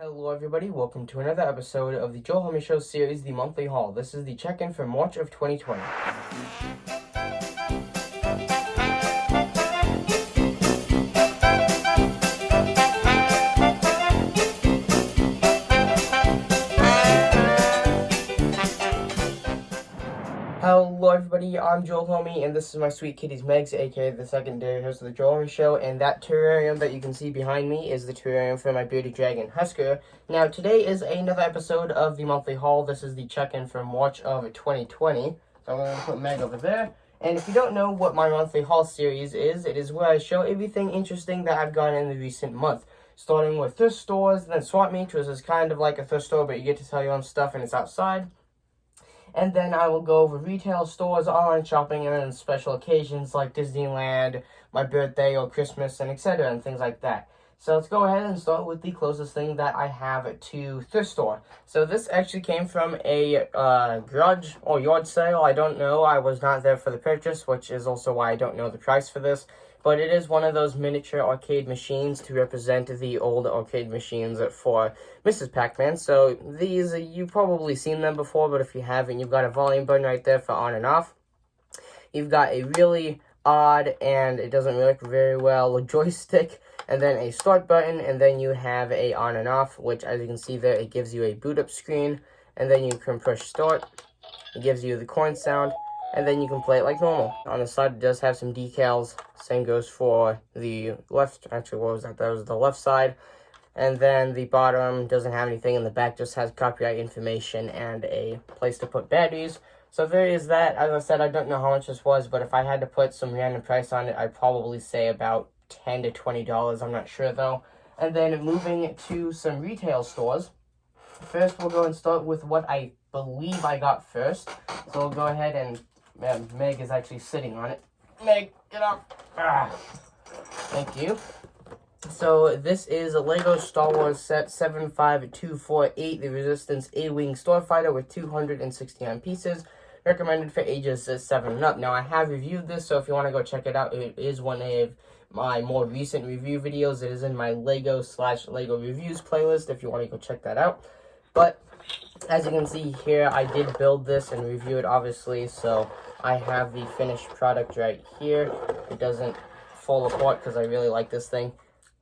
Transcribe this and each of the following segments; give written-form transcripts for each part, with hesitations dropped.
Hello everybody, welcome to another episode of the Joel Homie Show series, The Monthly Haul. This is the check-in for March of 2020. Hello everybody, I'm Joel Homie, and this is my sweet kitties Megs, aka the secondary host of the Joel Homie Show, and that terrarium that you can see behind me is the terrarium for my bearded dragon Husker. Now today is another episode of the monthly haul. This is the check-in for March of 2020, so I'm going to put Meg over there. And if you don't know what my monthly haul series is, it is where I show everything interesting that I've gotten in the recent month. Starting with thrift stores, then swap meets, which is kind of like a thrift store, but you get to sell your own stuff and it's outside. And then I will go over retail stores, online shopping, and then special occasions like Disneyland, my birthday, or Christmas, and etc., and things like that. So let's go ahead and start with the closest thing that I have to thrift store. So this actually came from a garage or yard sale. I don't know. I was not there for the purchase, which is also why I don't know the price for this. But it is one of those miniature arcade machines to represent the old arcade machines for Mrs. Pac-Man. So these, you've probably seen them before, but if you haven't, you've got a volume button right there for on and off. You've got a really odd, and it doesn't work very well, joystick, and then a start button, and then you have a on and off, which as you can see there, it gives you a boot up screen, and then you can push start. It gives you the coin sound, and then you can play it like normal. On the side, it does have some decals. Same goes for the left. Actually, what was that? That was the left side. And then the bottom doesn't have anything. And the back just has copyright information and a place to put batteries. So there is that. As I said, I don't know how much this was, but if I had to put some random price on it, I'd probably say about $10 to $20. I'm not sure, though. And then moving to some retail stores. First, we'll go and start with what I believe I got first. So we'll go ahead and Meg is actually sitting on it. Meg, get up. Thank you. So this is a Lego Star Wars set 75248, the Resistance A-Wing Starfighter with 269 pieces, recommended for ages 7 and up. Now I have reviewed this, so if you want to go check it out, it is one of my more recent review videos. It is in my Lego/Lego reviews playlist if you want to go check that out. But as you can see here, I did build this and review it, obviously, so I have the finished product right here. It doesn't fall apart because I really like this thing.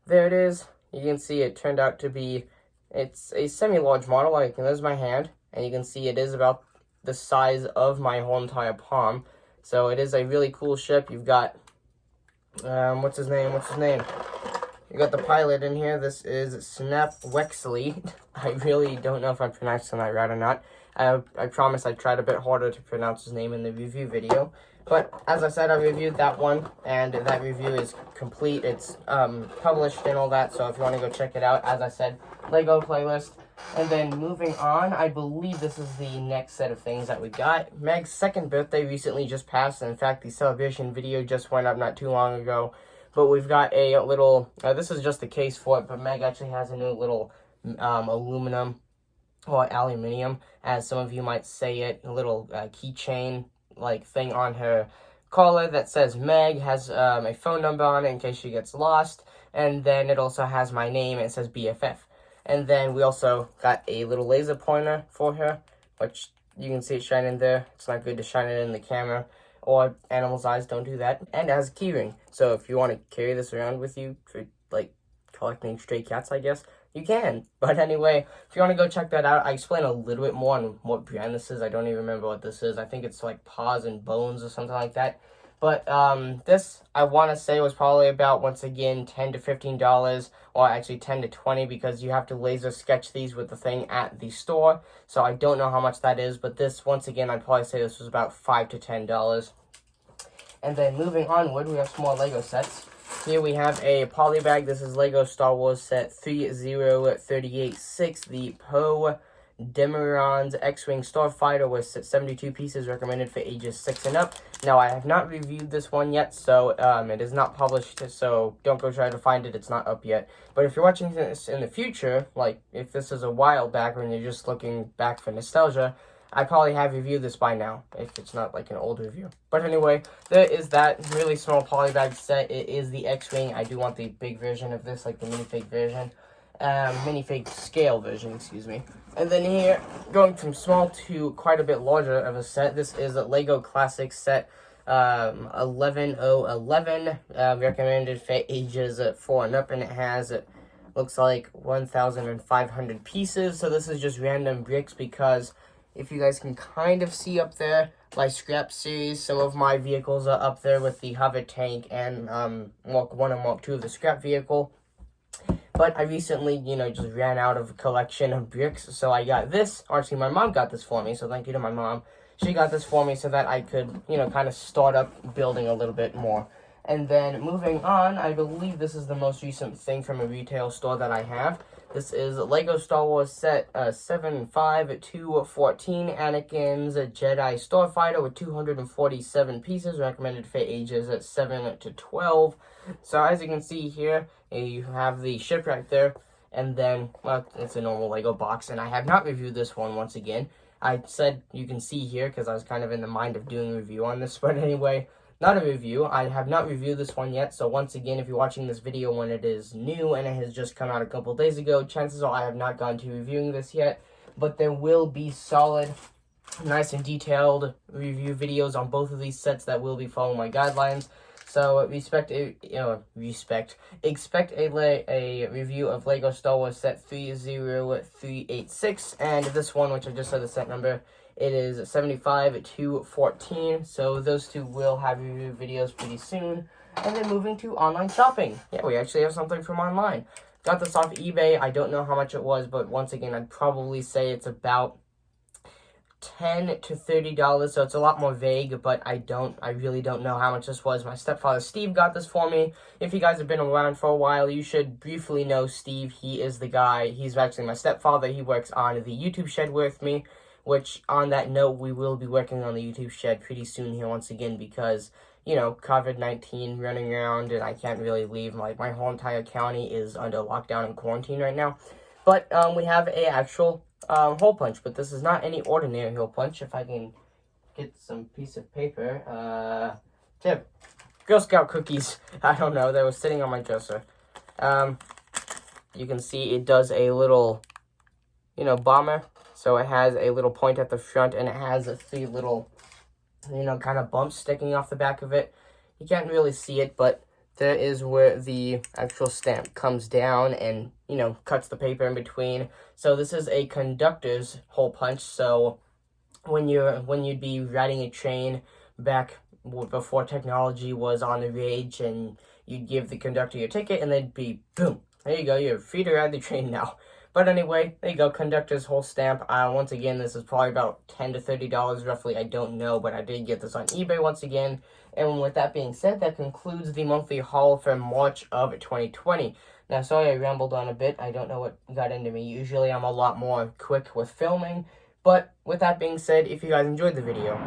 There it is. You can see it turned out to be, it's a semi-large model. Like, there's my hand, and you can see it is about the size of my whole entire palm. So it is a really cool ship. You've got, what's his name? You got the pilot in here. This is Snap Wexley. I really don't know if I'm pronouncing that right or not. I promise I tried a bit harder to pronounce his name in the review video. But as I said, I reviewed that one, and that review is complete. It's published and all that, so if you want to go check it out, as I said, Lego playlist. And then moving on, I believe this is the next set of things that we got. Meg's second birthday recently just passed, and in fact, the celebration video just went up not too long ago. But we've got a little, this is just the case for it, but Meg actually has a new little aluminum, or aluminium, as some of you might say it, a little keychain like thing on her collar that says Meg, has a phone number on it in case she gets lost, and then it also has my name, and it says BFF. And then we also got a little laser pointer for her, which you can see it shining there. It's not good to shine it in the camera, or animals' eyes, don't do that. And it has a keyring, so if you want to carry this around with you for, like, collecting stray cats, I guess, you can. But anyway, if you want to go check that out, I explain a little bit more on what brand this is. I don't even remember what this is. I think it's like Paws and Bones or something like that. But this, I want to say, was probably about, once again, $10 to $15, or actually $10 to $20, because you have to laser sketch these with the thing at the store. So I don't know how much that is, but this, once again, I'd probably say this was about $5 to $10. And then moving onward, we have some more Lego sets. Here we have a polybag. This is Lego Star Wars set 30386, the Poe Dameron's X-Wing Starfighter with 72 pieces, recommended for ages 6 and up. Now, I have not reviewed this one yet, so it is not published, so don't go try to find it. It's not up yet. But if you're watching this in the future, like if this is a while back or you're just looking back for nostalgia, I probably have reviewed this by now, if it's not like an old review. But anyway, there is that really small polybag set. It is the X-Wing. I do want the big version of this, like the minifig version. minifig scale version, excuse me. And then here, going from small to quite a bit larger of a set, this is a Lego Classic set 11011, recommended for ages 4 and up, and it has, looks like 1,500 pieces. So this is just random bricks because if you guys can kind of see up there, my scrap series, some of my vehicles are up there with the hover tank and Mark 1 and Mark 2 of the scrap vehicle. But I recently, just ran out of a collection of bricks, so I got this. Actually, my mom got this for me, so thank you to my mom. She got this for me so that I could, kind of start up building a little bit more. And then moving on, I believe this is the most recent thing from a retail store that I have. This is Lego Star Wars set 7-5-2-14, Anakin's Jedi Starfighter with 247 pieces, recommended for ages 7 to 12. So as you can see here, you have the ship right there, and then, well, it's a normal Lego box, and I have not reviewed this one once again. I said you can see here because I was kind of in the mind of doing a review on this, but anyway, not a review. I have not reviewed this one yet, so once again, if you're watching this video when it is new and it has just come out a couple days ago, chances are I have not gone to reviewing this yet, but there will be solid, nice and detailed review videos on both of these sets that will be following my guidelines. So expect a review of Lego Star Wars set 30386, and this one, which I just said the set number, it is 75-14. So those two will have review videos pretty soon. And then moving to online shopping. Yeah, we actually have something from online. Got this off eBay. I don't know how much it was, but once again, I'd probably say it's about $10 to $30, so it's a lot more vague, but I really don't know how much this was. My stepfather Steve got this for me. If you guys have been around for a while, you should briefly know Steve. He is the guy, he's actually my stepfather. He works on the YouTube shed with me, which on that note, we will be working on the YouTube shed pretty soon here once again because, COVID-19 running around and I can't really leave. Like, my whole entire county is under lockdown and quarantine right now. But we have a actual hole punch, but this is not any ordinary hole punch. If I can get some piece of paper, tip, Girl Scout cookies, I don't know, they were sitting on my dresser. You can see it does a little, bomber, so it has a little point at the front, and it has 3 little, kind of bumps sticking off the back of it. You can't really see it, but there is where the actual stamp comes down and, cuts the paper in between. So this is a conductor's hole punch. So when you'd be riding a train back before technology was on the rage, and you'd give the conductor your ticket and they'd be, boom, there you go, you're free to ride the train now. But anyway, there you go, conductor's hole stamp. Once again, this is probably about $10 to $30 roughly. I don't know, but I did get this on eBay once again. And with that being said, that concludes the monthly haul for March of 2020. Now, sorry I rambled on a bit. I don't know what got into me. Usually I'm a lot more quick with filming. But with that being said, if you guys enjoyed the video,